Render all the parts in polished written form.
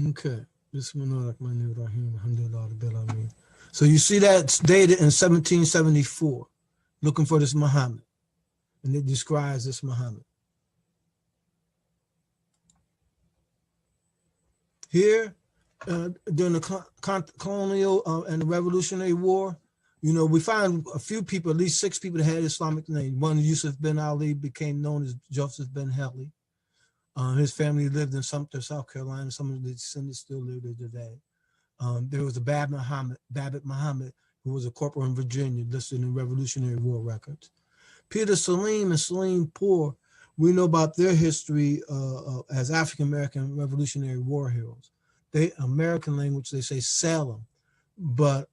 Okay. So you see that's dated in 1774, looking for this Muhammad. And it describes this Muhammad. Here, during the colonial and the Revolutionary War, we find a few people, at least 6 people that had Islamic names. One, Yusuf bin Ali, became known as Joseph Ben Halley. His family lived in Sumter, South Carolina. Some of the descendants still live there today. There was a Babbitt Muhammad, who was a corporal in Virginia, listed in Revolutionary War records. Peter Salim and Salim Poor, we know about their history as African-American Revolutionary War heroes. American language, they say Salem, but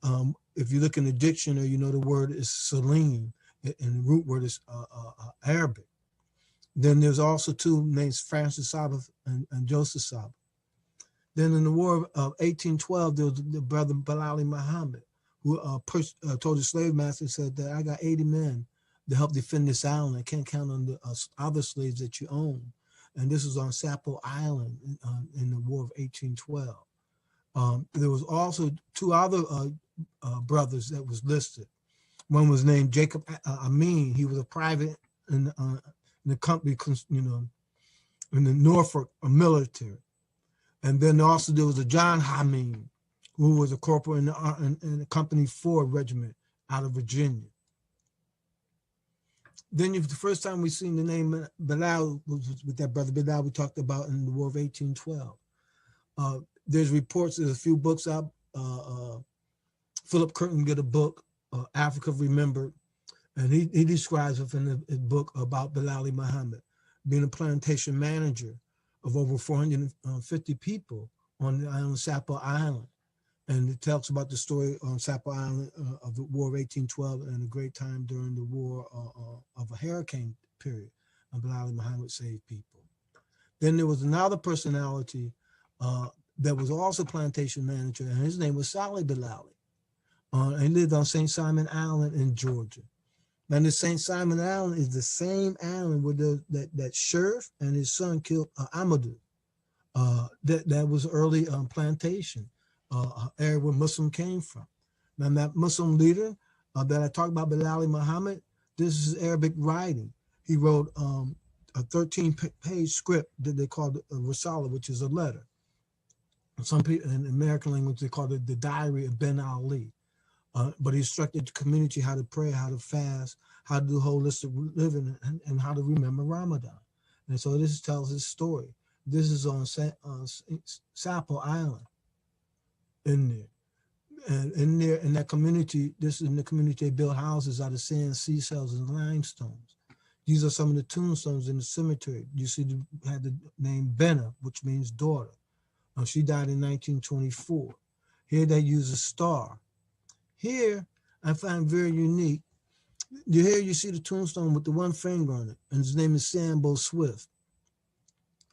if you look in the dictionary, the word is Salim, and the root word is Arabic. Then there's also 2 names, Francis Saba and Joseph Saba. Then in the War of 1812, there was the brother Bilali Muhammad, who told the slave master, said that I got 80 men to help defend this island. I can't count on the other slaves that you own. And this was on Sapelo Island in the War of 1812. There was also 2 other brothers that was listed. One was named Jacob Amin. He was a private in the company, in the Norfolk military. And then also there was a John Hameen, who was a corporal in the Company 4 regiment out of Virginia. Then the first time we seen the name Bilal was with that brother Bilal we talked about in the War of 1812. There's reports, there's a few books out. Philip Curtin did a book, Africa Remembered, and he describes within his book about Bilali Muhammad being a plantation manager of over 450 people on the island Sapelo Island. And it talks about the story on Sapelo Island of the War of 1812 and a great time during the war of a hurricane period. And Bilali Muhammad saved people. Then there was another personality that was also plantation manager, and his name was Sally Bilali. And he lived on St. Simon Island in Georgia. Now, this St. Simon Island is the same island where that sheriff and his son killed Amadou. That was early plantation. Area where Muslim came from. Now that Muslim leader that I talked about, Bilali Muhammad, this is Arabic writing. He wrote a 13-page script that they called a risāla, which is a letter. Some people in American language, they called it the Diary of Ben Ali. But he instructed the community how to pray, how to fast, how to do holistic living, and how to remember Ramadan. And so this tells his story. This is on Sapelo Island. In there, and in that community, this is in the community, they built houses out of sand, sea shells, and limestones. These are some of the tombstones in the cemetery. You see, had the name Benna, which means daughter. She died in 1924. Here they use a star. Here, I find very unique. Here you see the tombstone with the 1 finger on it, and his name is Sambo Swift.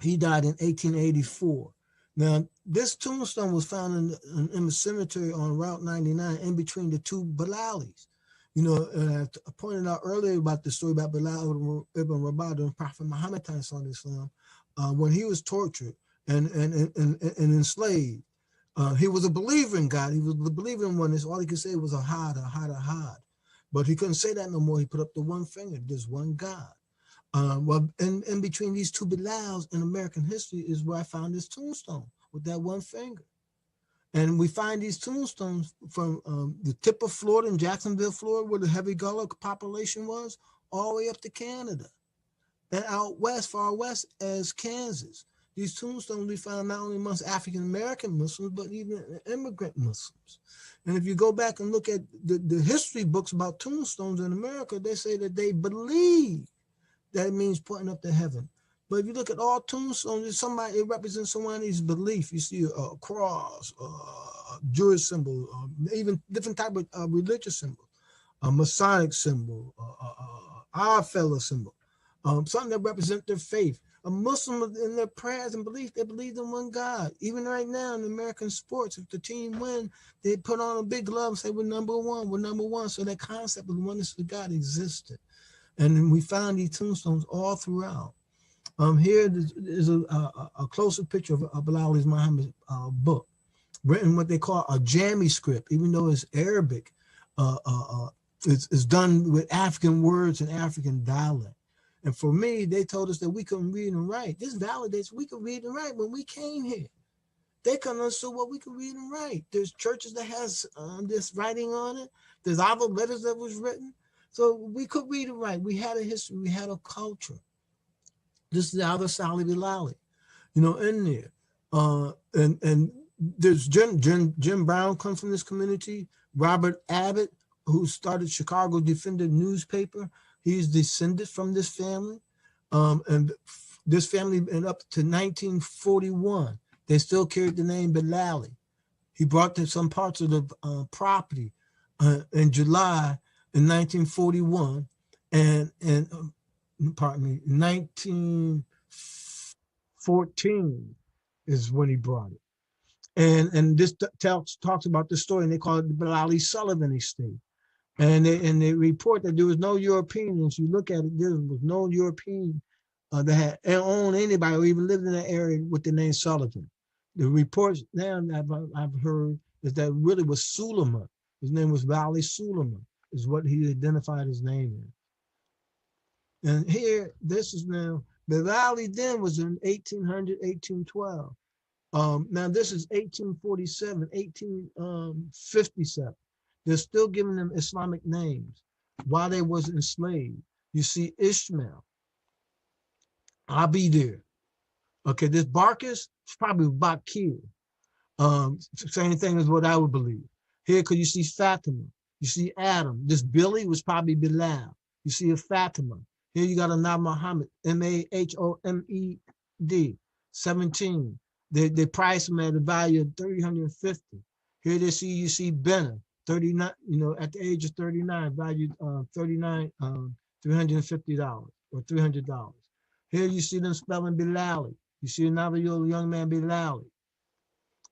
He died in 1884. Now, this tombstone was found in the cemetery on Route 99 in between the 2 Bilalis. And I pointed out earlier about the story about Bilal ibn Rabah, the Prophet Muhammad, when he was tortured and enslaved. He was a believer in God. He was a believer in oneness. All he could say was ahad, ahad, ahad. But he couldn't say that no more. He put up the 1 finger. There's one God. Well, in between these 2 Bilals in American history is where I found this tombstone with that 1 finger. And we find these tombstones from the tip of Florida, in Jacksonville, Florida, where the heavy gullah population was, all the way up to Canada. And out west, far west, as Kansas. These tombstones we found not only amongst African-American Muslims, but even immigrant Muslims. And if you go back and look at the history books about tombstones in America, they say that they believe that it means pointing up to heaven. But if you look at all tombstones, it represents somebody's belief. You see a cross, a Jewish symbol, even different type of religious symbol, a Masonic symbol, Our Fellow symbol, something that represents their faith. A Muslim in their prayers and belief, they believe in one God. Even right now in American sports, if the team win, they put on a big glove and say, we're number one. So that concept of the oneness of God existed. And we found these tombstones all throughout. Here is a closer picture of Bilali Muhammad's book, written what they call a jammy script, even though it's Arabic. It's done with African words and African dialect. And for me, they told us that we couldn't read and write. This validates we could read and write when we came here. They couldn't understand what we could read and write. There's churches that has this writing on it. There's other letters that was written. So we could read and write. We had a history. We had a culture. This is the other Sally Bilali, in there. And there's Jim Brown comes from this community. Robert Abbott, who started Chicago Defender newspaper, he's descended from this family. And this family, and up to 1941, they still carried the name Bilali. He brought to some parts of the property in July in 1941, and pardon me, 1914 is when he brought it. And this talks about the story, and they call it the Bilali Sullivan estate. And they report that there was no Europeans. You look at it, there was no European that had owned anybody or even lived in that area with the name Sullivan. The reports now I've heard is that really was Suleiman. His name was Valley Suleiman, is what he identified his name in. And here, this is now, the valley then was in 1800, 1812. Now this is 1847, 1857. They're still giving them Islamic names while they was enslaved. You see Ishmael, Abidir. Okay, this Barkis is probably Bakir. Same thing as what I would believe. Here, because you see Fatima, you see Adam. This Billy was probably Bilal. You see a Fatima. Here you got another Muhammad, Mahomed, 17. They price him at a value of 350. Here you see Benna, 39, at the age of 39, valued $350 or $300. Here you see them spelling Bilali. You see another young man, Bilali.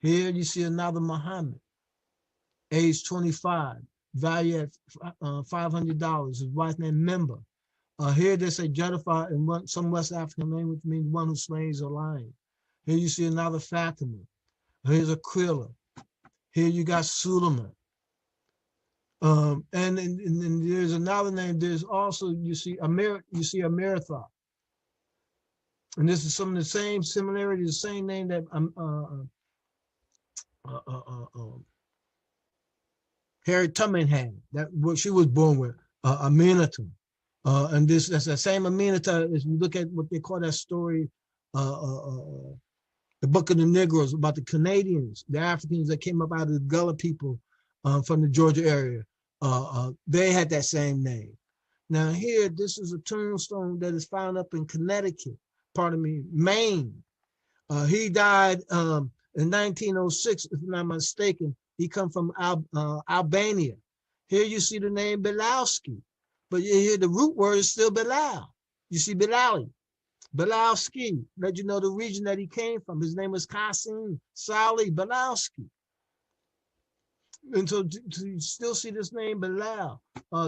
Here you see another Muhammad, age 25, value at $500. His wife's name Member. Here they say Judifah in some West African language means one who slays a lion. Here you see another Fatima. Here's Aquila. Here you got Suleiman. And there's another name. There's also, you see Ameritha. And this is some of the same similarities, the same name that Harriet Tubman had, that what she was born with, Aminata. And that's the same Aminata as you look at what they call that story, the Book of the Negroes, about the Canadians, the Africans that came up out of the Gullah people from the Georgia area. They had that same name. Now here, this is a tombstone that is found up in Connecticut, Maine. He died in 1906, if I'm not mistaken. He come from Albania. Here you see the name Bilalski, but you hear the root word is still Bilal. You see Bilali, Bilalski, let you know the region that he came from. His name was Qasim Sally Bilalski. And so to still see this name Bilal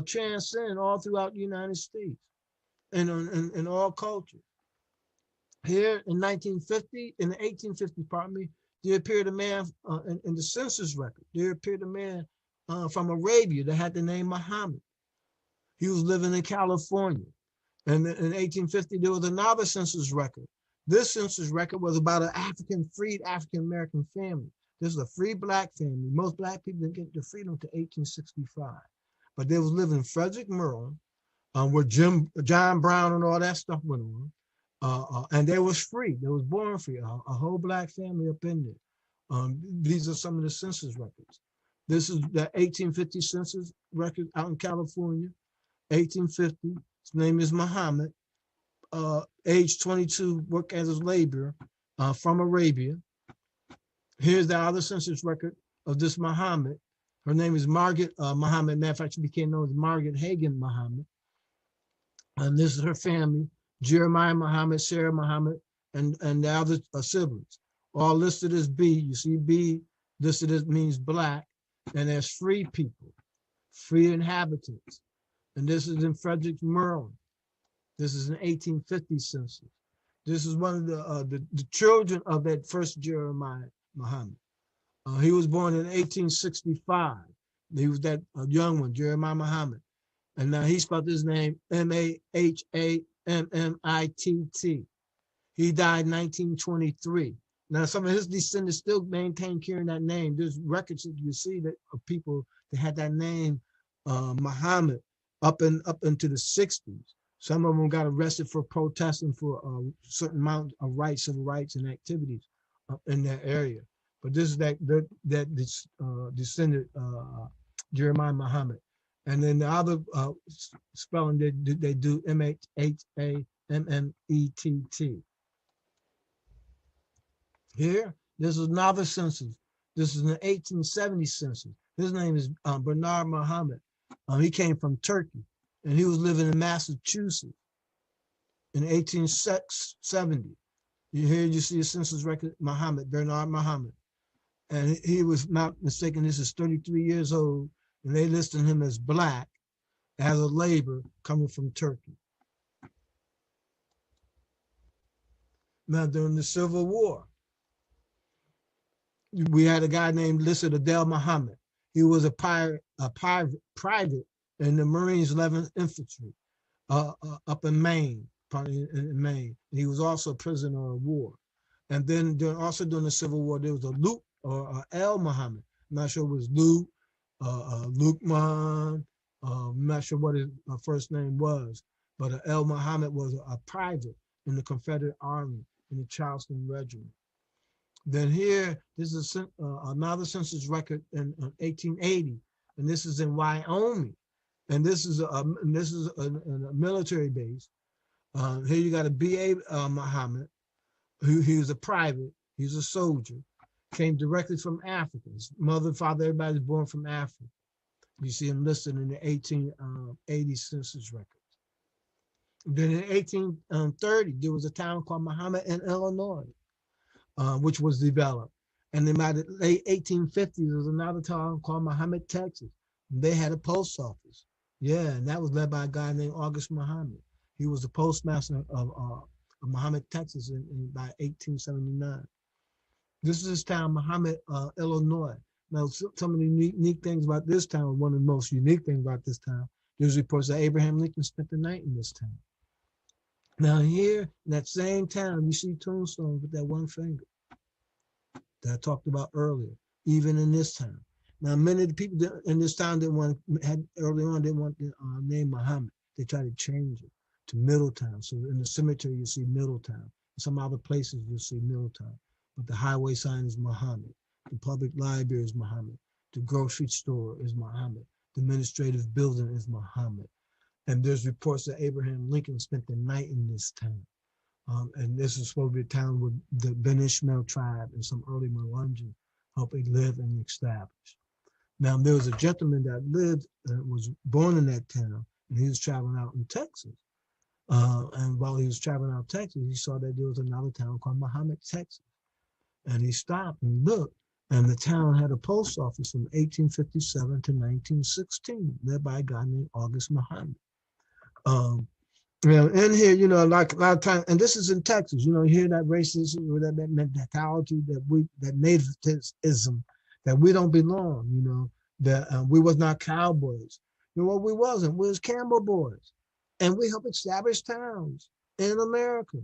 transcend all throughout the United States and in all cultures. Here in 1950, in the 1850s, pardon me, there appeared a man in the census record. There appeared a man from Arabia that had the name Muhammad. He was living in California. And in 1850, there was another census record. This census record was about an freed African-American family. This is a free Black family. Most Black people didn't get their freedom until 1865. But they was living in Frederick, Maryland, where John Brown and all that stuff went on. And they was free. They was born free. A whole Black family up in there. These are some of the census records. This is the 1850 census record out in California. 1850. His name is Muhammad. Age 22, work as a laborer from Arabia. Here's the other census record of this Muhammad. Her name is Margaret Muhammad. Matter of fact, she became known as Margaret Hagan Muhammad. And this is her family. Jeremiah Muhammad, Sarah Muhammad, and the other siblings, all listed as B. You see B listed as means Black, and there's free people, free inhabitants. And this is in Frederick, Maryland. This is an 1850 census. This is one of the children of that first Jeremiah Muhammad. He was born in 1865. He was that young one, Jeremiah Muhammad. And now he spelled his name Mahammitt. He died in 1923. Now some of his descendants still maintain carrying that name. There's records that you see that of people that had that name, Muhammad, up into the 60s. Some of them got arrested for protesting for a certain amount of rights, civil rights, and activities in that area. But this is that descendant, Jeremiah Muhammad. And then the other spelling they do Mahammet. Here, this is another census. This is an 1870 census. His name is Bernard Muhammad. He came from Turkey, and he was living in Massachusetts in 1870. Here you see a census record, Bernard Muhammad. And he was not mistaken, this is 33 years old, and they listed him as black, as a laborer coming from Turkey. Now, during the Civil War, we had a guy named listed Adel Muhammad. He was a private in the Marines 11th Infantry up in Maine, in Maine. He was also a prisoner of war. And then during the Civil War, there was a Luke or El Muhammad. I'm not sure it was Luke, Lukman. I'm not sure what his first name was, but El Muhammad was a private in the Confederate Army in the Charleston Regiment. Then here, this is another census record in 1880, and this is in Wyoming, and this is a military base. Here you got a B.A. Muhammad, he was a private, he's a soldier, came directly from Africa. His mother, father, everybody's born from Africa. You see him listed in the 1880 census records. Then in 1830, there was a town called Mohammed in Illinois, which was developed. And then by the late 1850s, there was another town called Mohammed, Texas. They had a post office. Yeah, and that was led by a guy named August Muhammad. He was the postmaster of Mohammed, Texas by 1879. This is his town, Mohammed, Illinois. Now, some of the unique things about this town, one of the most unique things about this town, there's reports that Abraham Lincoln spent the night in this town. Now here, in that same town, you see tombstones with that one finger that I talked about earlier, even in this town. Now, many of the people in this town didn't want the name Muhammad. They tried to change it to Middletown. So in the cemetery, you see Middletown. In some other places, you'll see Middletown. But the highway sign is Muhammad. The public library is Muhammad. The grocery store is Muhammad. The administrative building is Muhammad. And there's reports that Abraham Lincoln spent the night in this town. And this is supposed to be a town where the Ben Ishmael tribe and some early Melungeons helped live and establish. Now, there was a gentleman that was born in that town, and he was traveling out in Texas. And while he was traveling out Texas, he saw that there was another town called Mohammed, Texas. And he stopped and looked, and the town had a post office from 1857 to 1916, led by a guy named August Muhammad. In here, like a lot of times, and this is in Texas, you hear that racism or that mentality that nativism, that we don't belong, that we was not cowboys. What we wasn't, we was Campbell boys. And we helped establish towns in America.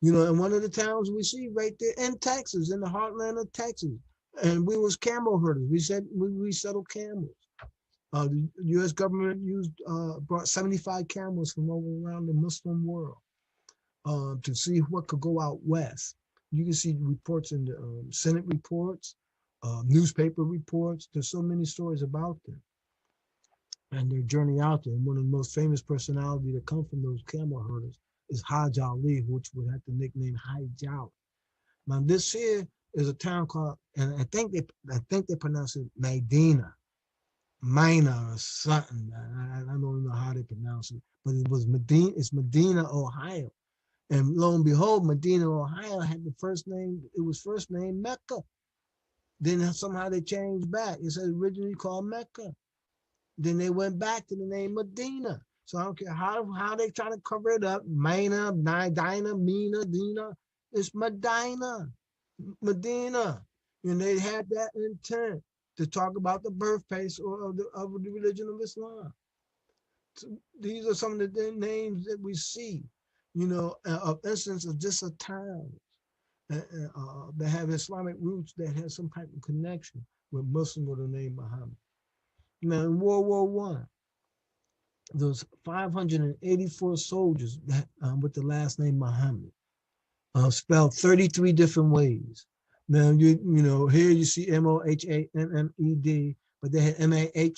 And one of the towns we see right there in Texas, in the heartland of Texas. And we was camel herders. We settled camels. The U.S. government brought 75 camels from all around the Muslim world to see what could go out west. You can see reports in the Senate reports, newspaper reports. There's so many stories about them and their journey out there. And one of the most famous personalities that come from those camel herders is Hajj Ali, which would have the nickname Hajj Ali. Now this here is a town called, and I think they pronounce it Medina. Mina or something. I don't know how they pronounce it, but it was Medina. It's Medina, Ohio, and lo and behold, Medina, Ohio had the first name. It was first name Mecca. Then somehow they changed back. It said originally called Mecca. Then they went back to the name Medina. So I don't care how they try to cover it up. Mina, Dina, Mina, Dina. It's Medina. Medina. And they had that intent to talk about the birthplace of the religion of Islam. So these are some of the names that we see, of instance of just a town that have Islamic roots that have some type of connection with Muslim with the name Muhammad. Now in World War One, those 584 soldiers that with the last name Muhammad, spelled 33 different ways. Now here you see Mohammed, but they had Maha,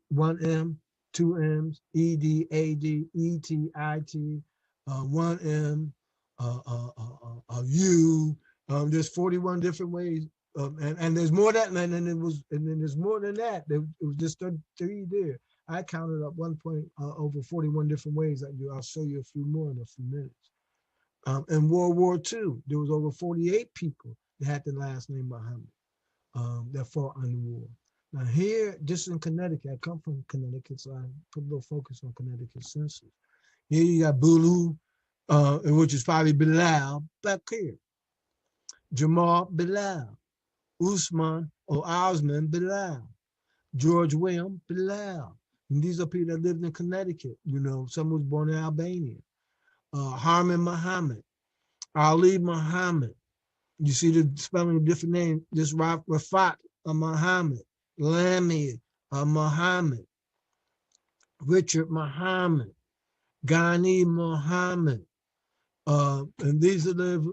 one M, two M's, ED, AD, ET, IT, one M, U. There's 41 different ways, and there's more than that, and then there's more than that. It was just 33 there. I counted up one point over 41 different ways. I'll show you a few more in a few minutes. In World War II, there was over 48 people that had the last name Muhammad that fought in the war. Now here, just in Connecticut, I come from Connecticut, so I put a little focus on Connecticut census. Here you got Bulu, which is probably Bilal, back here. Jamal Bilal, Usman or Osman Bilal, George William Bilal. And these are people that lived in Connecticut. Some was born in Albania. Harman Muhammad, Ali Muhammad. You see the spelling of different names. This Rafat Muhammad, Lamia Muhammad, Richard Muhammad, Ghani Muhammad. And these are live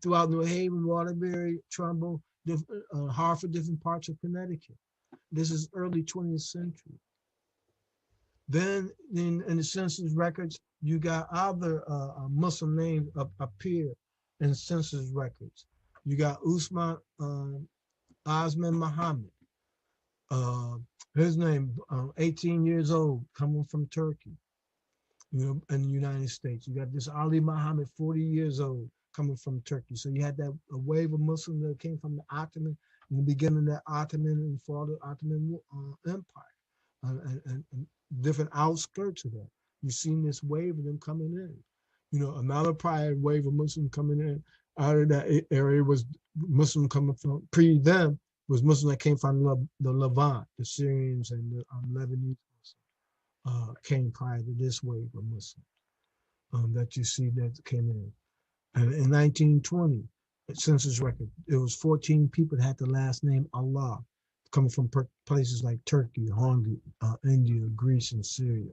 throughout New Haven, Waterbury, Trumbull, Hartford, different parts of Connecticut. This is early 20th century. Then in the census records, you got other Muslim names appear in census records. You got Usman Osman Muhammad. His name, 18 years old, coming from Turkey, in the United States. You got this Ali Muhammad, 40 years old, coming from Turkey. So you had that a wave of Muslims that came from the Ottoman, in the beginning of that Ottoman and fall of the Ottoman Empire, and different outskirts of that. You've seen this wave of them coming in. Another prior wave of Muslims coming in out of that area was Muslim coming from them was Muslim that came from the Levant, the Syrians and the Lebanese Muslims came prior to this wave of Muslims that you see that came in. And in 1920, census record, it was 14 people that had the last name Allah, coming from places like Turkey, Hungary, India, Greece, and Syria.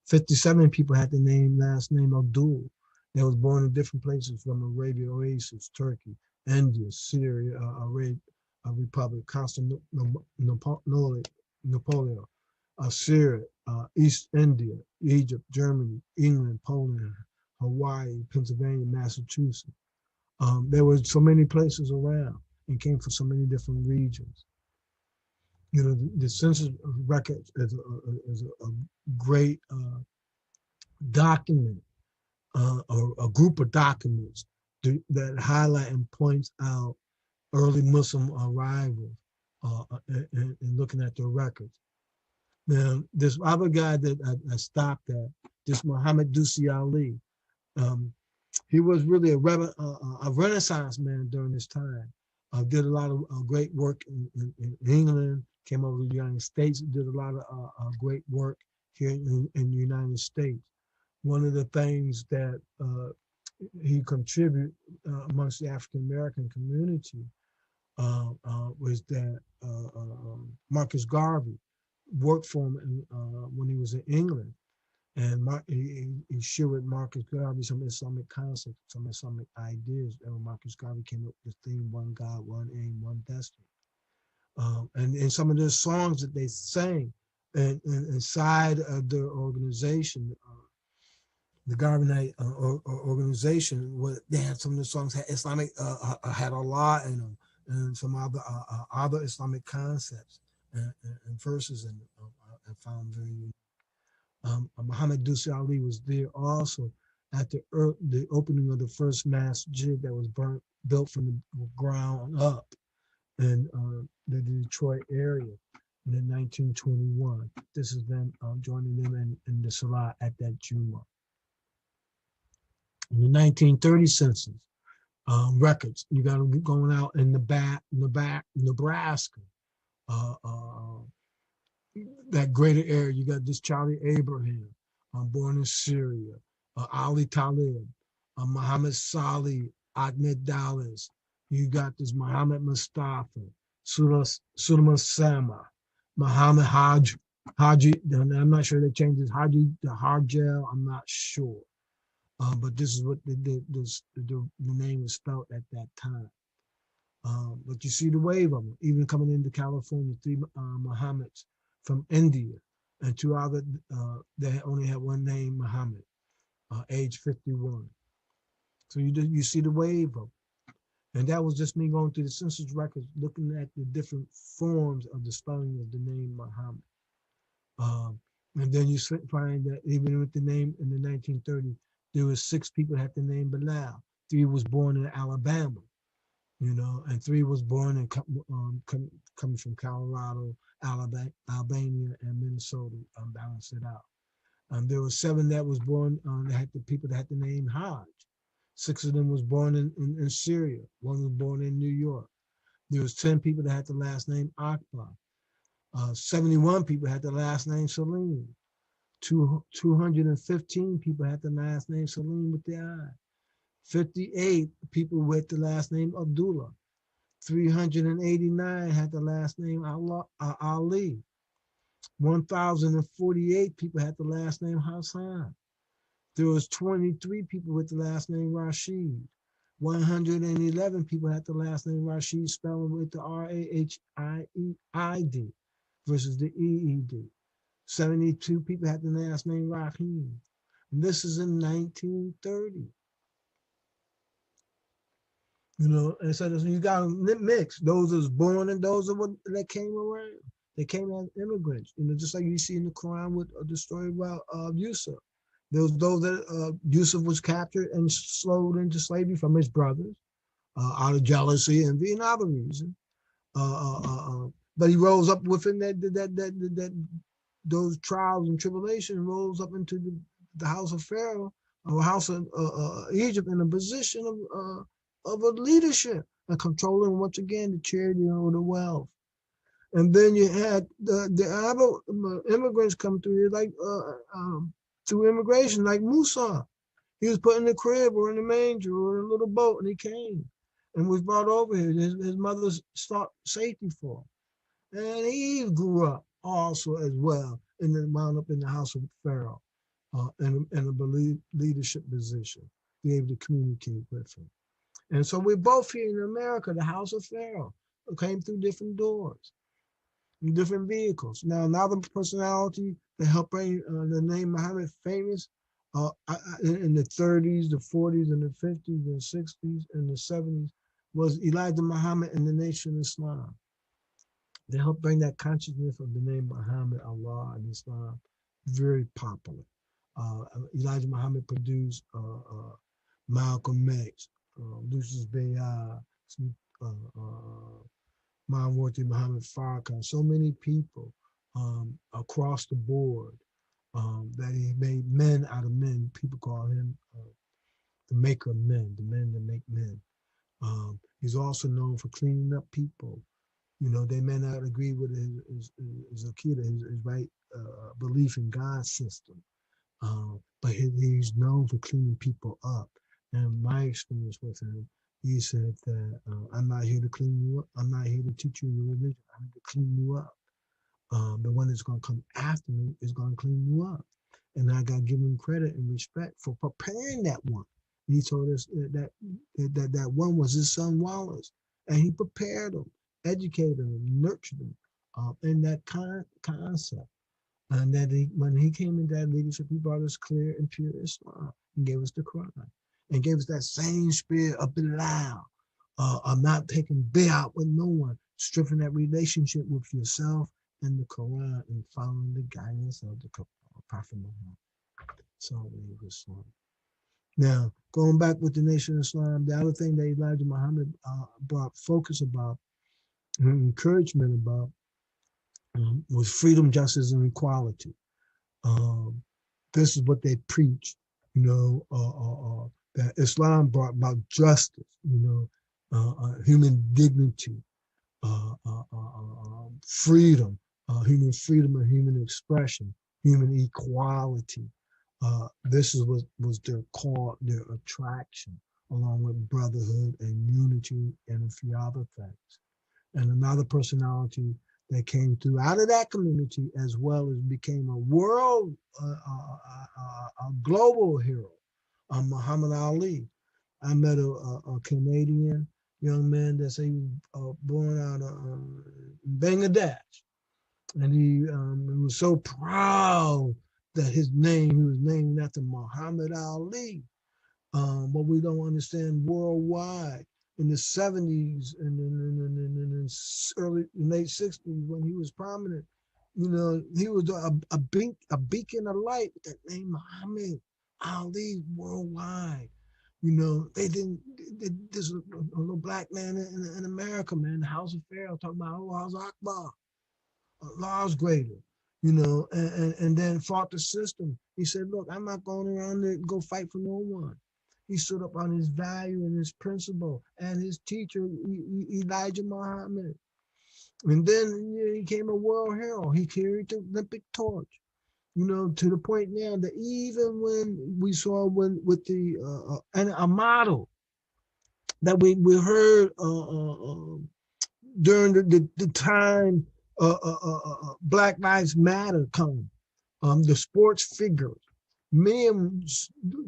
57 people had the last name Abdul. They was born in different places from Arabia, Oasis, Turkey, India, Syria, Republic, Constantinople, Napoleon, Syria, East India, Egypt, Germany, England, Poland, Hawaii, Pennsylvania, Massachusetts. There were so many places around and came from so many different regions. The census record is a great document, or a group of documents that highlight and points out early Muslim arrivals and looking at their records. Now, this other guy that I stopped at, this Mohammed Ali, he was really a Renaissance man during this time. Did a lot of great work in England, came over to the United States, did a lot of great work here in the United States. One of the things that he contributed amongst the African American community was that Marcus Garvey worked for him when he was in England. And he shared with Marcus Garvey some Islamic concepts, some Islamic ideas. And Marcus Garvey came up with the theme, one God, one aim, one destiny. And in some of the songs that they sang inside of their organization, the Garveyite organization, they had some of the songs had Islamic, had Allah in them, and some other Islamic concepts and verses in them. I found very unique. Mohammed Ali was there also at the opening of the first masjid that was built from the ground up in the Detroit area. And in 1921, this is them joining them in the Salah at that Juma. In the 1930 census, records, you got them going out in Nebraska, uh, uh, that greater area. You got this Charlie Abraham, born in Syria, Ali Talib, Muhammad Salih, Ahmed Dallas. You got this Muhammad Mustafa, Sulaiman Sama, Muhammad Haji. I'm not sure they changed this. Haji the Harjel. I'm not sure, but this is what the name is spelled at that time. But you see the wave of them, even coming into California, three Muhammads from India, and two other, they only had one name, Muhammad, age 51. So you see the wave of them. And that was just me going through the census records, looking at the different forms of the spelling of the name Muhammad. And then you find that even with the name in the 1930s, there were 6 people that had the name Bilal. 3 was born in Alabama, and 3 was born in coming from Colorado, Albania, and Minnesota. Balance it out. There were 7 that was born. That had the people that had the name Hajj. 6 of them was born in Syria. 1 was born in New York. There was 10 people that had the last name Akbar. 71 people had the last name Salim. 215 people had the last name Salim with the I. 58 people with the last name Abdullah. 389 had the last name Ali. 1,048 people had the last name Hassan. There was 23 people with the last name Rashid. 111 people had the last name Rashid spelling with the Rahieid versus the EED. 72 people had the last name Rahim. And this is in 1930. And so you got them mixed. Those that was born and those that came around. They came as immigrants, just like you see in the Quran with the story about Yusuf. There was those that Yusuf was captured and sold into slavery from his brothers out of jealousy, envy, and other reasons. But he rose up within those trials and tribulations, rose up into the house of Pharaoh, or house of Egypt, in a position of a leadership and controlling once again the charity or the wealth. And then you had the immigrants come through here, like through immigration, like Musa. He was put in the crib or in the manger or in a little boat, and he came and was brought over here. His mother sought safety for him. And he grew up also as well, and then wound up in the house of Pharaoh in a leadership position, be able to communicate with him. And so we're both here in America, the house of Pharaoh, came through different doors, different vehicles. Now, another personality that helped bring the name Muhammad famous in the 30s, the 40s, and the 50s, and 60s, and the 70s was Elijah Muhammad and the Nation of Islam. They helped bring that consciousness of the name Muhammad, Allah, and Islam very popular. Elijah Muhammad produced Malcolm X, Lucius Bayard, Mawardi Muhammad Farrakhan, so many people across the board that he made men out of men. People call him the maker of men, the men that make men. He's also known for cleaning up people. They may not agree with his Akida, his right belief in God's system, but he's known for cleaning people up. And my experience with him, he said that I'm not here to clean you up. I'm not here to teach you your religion. I'm here to clean you up. The one that's going to come after me is going to clean you up. And I got to give him credit and respect for preparing that one. And he told us that one was his son Wallace. And he prepared him, educated him, nurtured him in that concept. And that when he came into that leadership, he brought us clear and pure Islam and gave us the Quran and gave us that same spirit of Bilal, of not taking out with no one, stripping that relationship with yourself and the Quran and following the guidance of the Prophet Muhammad. So Islam. Now, going back with the Nation of Islam, the other thing that Elijah Muhammad brought focus about, encouragement about, was freedom, justice, and equality. This is what they preached, that Islam brought about justice, human dignity, freedom, human freedom and human expression, human equality. This is what was their call, their attraction, along with brotherhood and unity and a few other things. And another personality that came through out of that community, as well as became a world, a global hero, Muhammad Ali. I met a Canadian young man that say he was born out of Bangladesh, and he was so proud that he was named after Muhammad Ali. But we don't understand worldwide in the 70s and in early late 60s when he was prominent, he was a beacon of light with that name Muhammad Ali worldwide. They didn't. There's a little black man in America, man, the House of Pharaoh talking about Allah's Akbar, Allah's greater, and then fought the system. He said, "Look, I'm not going around to go fight for no one." He stood up on his value and his principle and his teacher, Elijah Muhammad. And then he became a world hero. He carried the Olympic torch, to the point now that even when we saw with the and a model that we heard during the time Black Lives Matter come, the sports figure. Many of them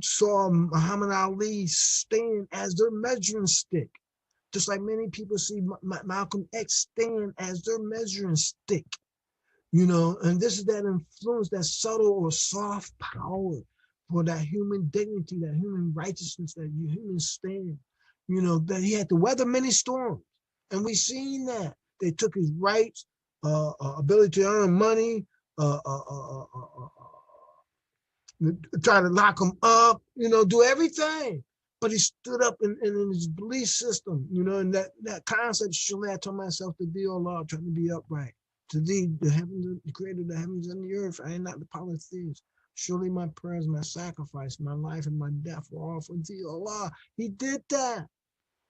saw Muhammad Ali stand as their measuring stick, just like many people see Malcolm X stand as their measuring stick, and this is that influence, that subtle or soft power for that human dignity, that human righteousness, that human stand, that he had to weather many storms. And we seen that. They took his rights, ability to earn money, try to lock him up, do everything. But he stood up in his belief system, and that concept, surely I told myself to be Allah, trying to be upright. To thee, the heavens, the creator of the heavens and the earth, I am not the polytheists. Surely my prayers, my sacrifice, my life, and my death were all for thee, Allah. He did that.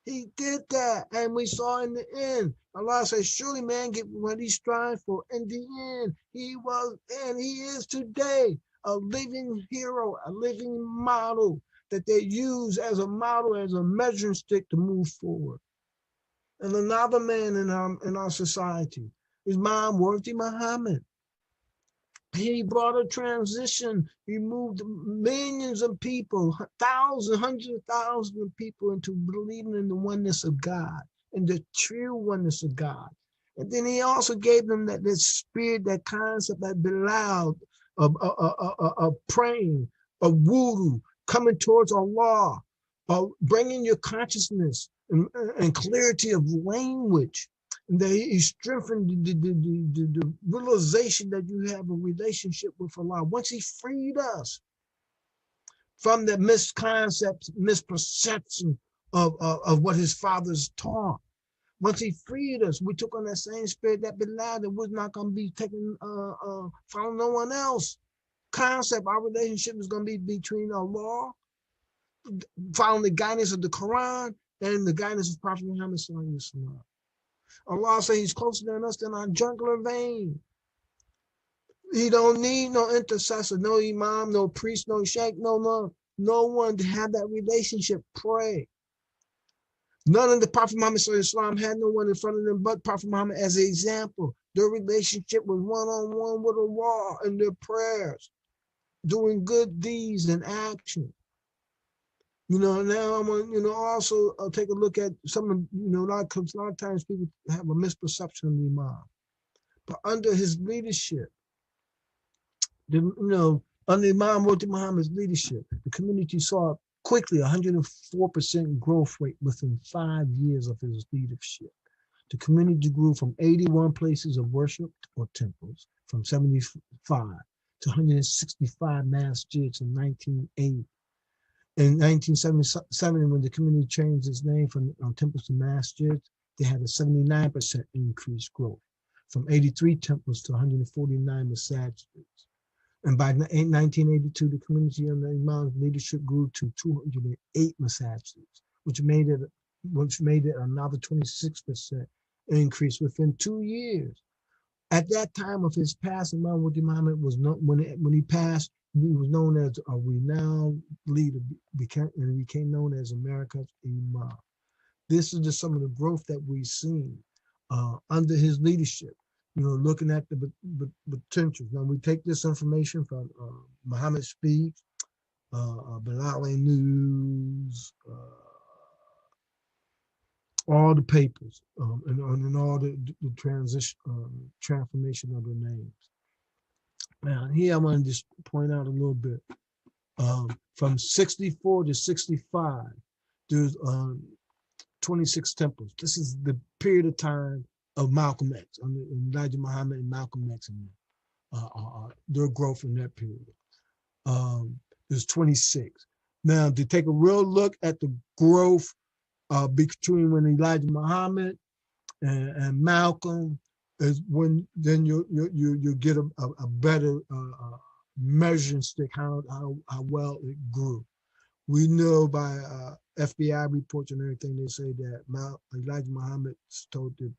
He did that. And we saw in the end, Allah says, surely man get what he strives for. In the end, he was and he is today a living hero, a living model that they use as a model, as a measuring stick to move forward. And another man in our society is Imam Muhammad. He brought a transition. He moved millions of people, thousands, hundreds of thousands of people into believing in the oneness of God, in the true oneness of God. And then he also gave them that spirit, that concept, that Bilal of praying, of wudu, coming towards Allah, of bringing your consciousness and clarity of language. And that he strengthened the realization that you have a relationship with Allah. Once he freed us from the misconcepts, misperception of what his fathers taught. Once he freed us, we took on that same spirit, that Bilal, that was not going to be taken from no one else. Concept, our relationship is going to be between Allah, following the guidance of the Quran, and the guidance of Prophet Muhammad sallallahu alaihi wasallam. Allah says he's closer than us than our jugular vein. He don't need no intercessor, no imam, no priest, no sheikh, no one to have that relationship. Pray. None of the Prophet Muhammad sallallahu alaihi wasallam had no one in front of them but Prophet Muhammad as an example. Their relationship was one-on-one with Allah in their prayers, doing good deeds and action. Now I'm going to also take a look at some of, a lot of times people have a misperception of the Imam. But under his leadership, under Imam Muhammad's leadership, the community saw quickly 104% growth rate within 5 years of his leadership. The community grew from 81 places of worship or temples from 75 to 165 masjids in 1980. In 1977, when the community changed its name from temples to masjids, they had a 79% increased growth. from 83 temples to 149 masajids. And by 1982, the community under Imam's leadership grew to 208 masajids, which made it another 26% increase within 2 years. At that time of his passing, Imam Muhammad was known, when he passed, he was known as a renowned leader, and he became known as America's Imam. This is just some of the growth that we've seen under his leadership. Looking at the potentials. Now we take this information from Muhammad Speaks, Bilali News, all the papers, and all the transformation of the names. Now here I want to just point out a little bit. From 64 to 65, there's 26 temples. This is the period of time of Malcolm X, Elijah Muhammad and Malcolm X, and their growth in that period. There's 26. Now, to take a real look at the growth between when Elijah Muhammad and Malcolm is when then you get a better measuring stick how well it grew. We know by FBI reports and everything, they say that Elijah Muhammad told the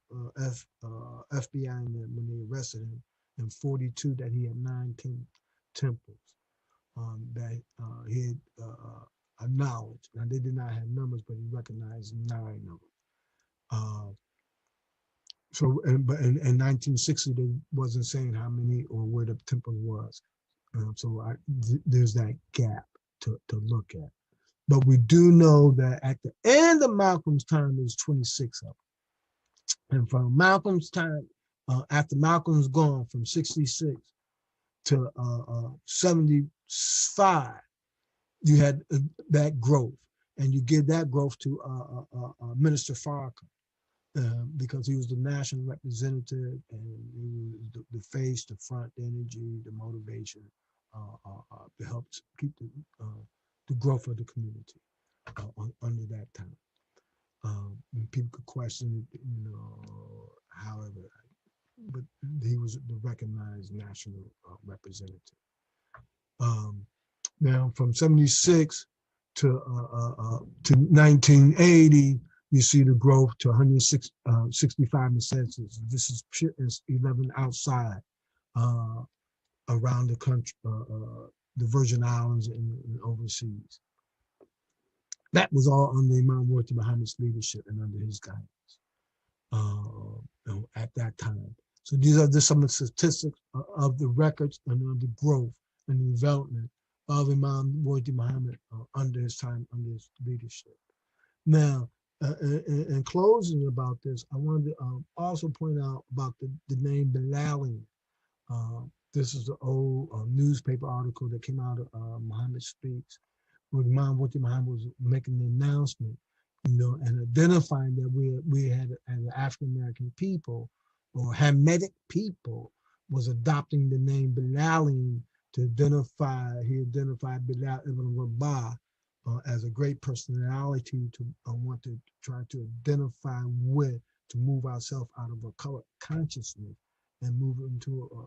FBI when they arrested him in 42 that he had 19 temples that he had acknowledged. Now they did not have numbers, but he recognized 9 of them. But in 1960, they wasn't saying how many or where the temple was. There's that gap to look at. But we do know that at the end of Malcolm's time, there's 26 of them. And from Malcolm's time, after Malcolm's gone from 66 to 75, you had that growth. And you give that growth to Minister Farrakhan because he was the national representative and he was the face, the front, the energy, the motivation to help keep the growth of the community under that time. People could question, however, but he was the recognized national representative. Now, from 76 to 1980, you see the growth to 165 census. This is 11 outside around the country, the Virgin Islands and overseas. That was all under Imam Muhammad's leadership and under his guidance at that time. So these are just some of the statistics of the records and of the growth and the development of Imam Muhammad under his time, under his leadership. Now, in closing about this, I wanted to also point out about the name Bilali. This is the old newspaper article that came out of Muhammad Speaks, where Imam Muhammad was making the announcement, and identifying that we had, as an African-American people or Hamitic people, was adopting the name Bilali to he identified Bilal ibn Rabah as a great personality to want to try to identify with, to move ourselves out of a color consciousness and move into a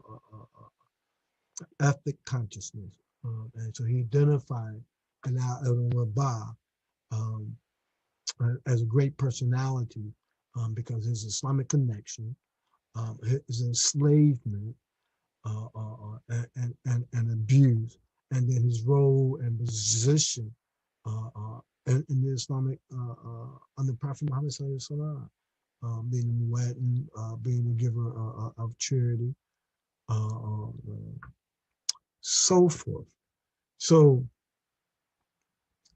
ethnic consciousness. And so he identified Bilal ibn Rabah as a great personality because his Islamic connection, his enslavement, and abuse, and then his role and position in the Islamic under Prophet Muhammad sallallahu being a muezzin, being a giver of charity, so forth. So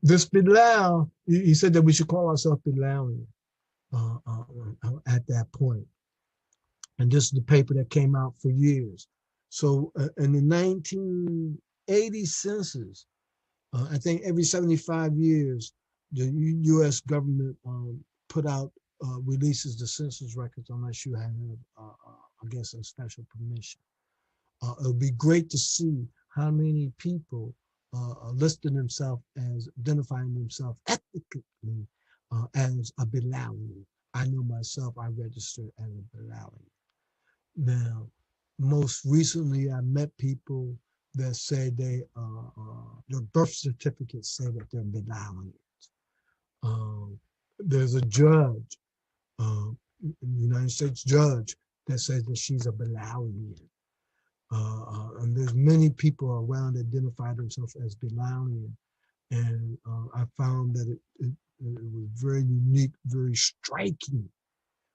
this Bilal, he said that we should call ourselves Bilalian at that point. And this is the paper that came out for years. So in the 1980 census, I think every 75 years, the U.S. government put out, releases the census records unless you have, I guess, a special permission. It would be great to see how many people listed themselves as identifying themselves ethnically as a Bilali. I know myself, I registered as a Bilali. Now, most recently, I met people that say their birth certificates say that they're Bilalians. There's a judge, a United States judge, that says that she's a Bilalian. And there's many people around that identify themselves as Bilalian. And I found that it was very unique, very striking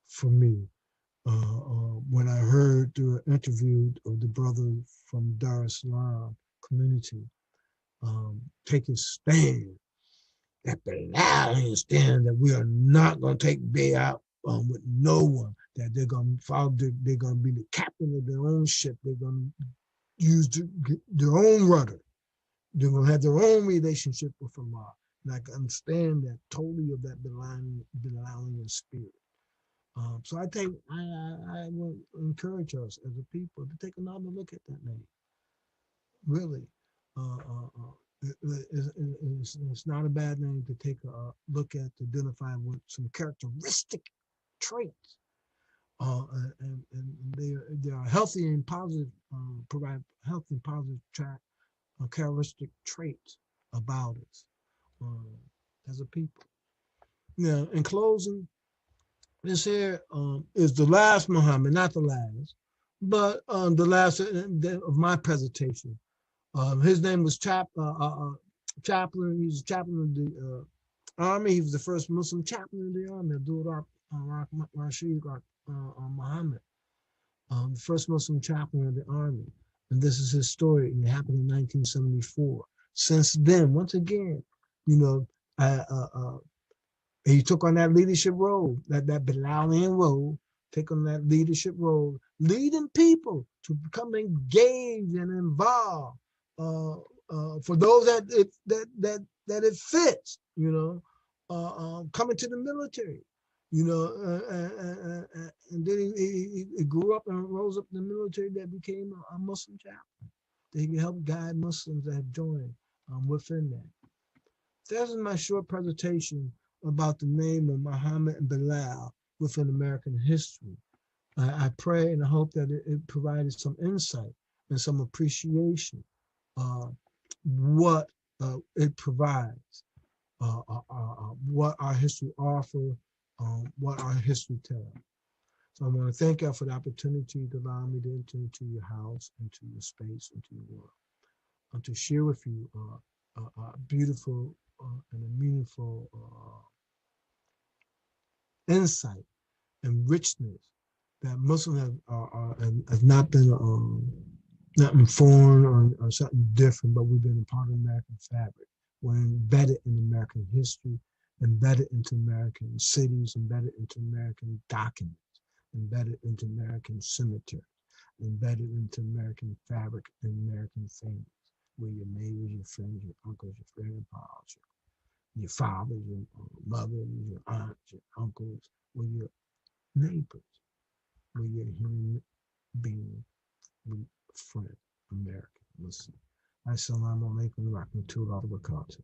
for me when I heard through an interview of the brother from Dar es Salaam community take his stand, that Bilalian stand, that we are not going to take bailout with no one, that they're going to follow, they're going to be the captain of their own ship, they're going to use their own rudder, they're going to have their own relationship with Allah. And I can understand that totally of that Bilalian spirit. So I think I will encourage us as a people to take another look at that name. Really, it's not a bad name to take a look at, to identify with some characteristic traits, and they are healthy and positive, provide healthy and positive characteristic traits about us as a people. Now, in closing, this here is the last Muhammad, not the last, but the last of my presentation. His name was Chaplain. He was a chaplain of the army. He was the first Muslim chaplain of the army, Abdul Rashid Muhammad, the first Muslim chaplain of the army. And this is his story, and it happened in 1974. Since then, once again, you know, he took on that leadership role, that Bilalian role, take on that leadership role, leading people to become engaged and involved. For those that it fits, you know, coming to the military, you know, and then he grew up and rose up in the military, that became a Muslim chaplain. That he can help guide Muslims that have joined within that. This is my short presentation about the name of Mohammed and Bilal within American history. I pray and I hope that it provided some insight and some appreciation what it provides, what our history offers, what our history tells. So I want to thank you for the opportunity to allow me to enter into your house, into your space, into your world, and to share with you a beautiful and a meaningful insight and richness that Muslims have not been not informed or something different, but we've been a part of American fabric. We're embedded in American history, embedded into American cities, embedded into American documents, embedded into American cemeteries, embedded into American fabric and American things, where your neighbors, your friends, your uncles, your grandpas, your fathers, your mothers, your aunts, your uncles, were your neighbors, were your human being, friend, American, Muslim. Assalamu alaikum wa rahmatullahi wa barakatuh.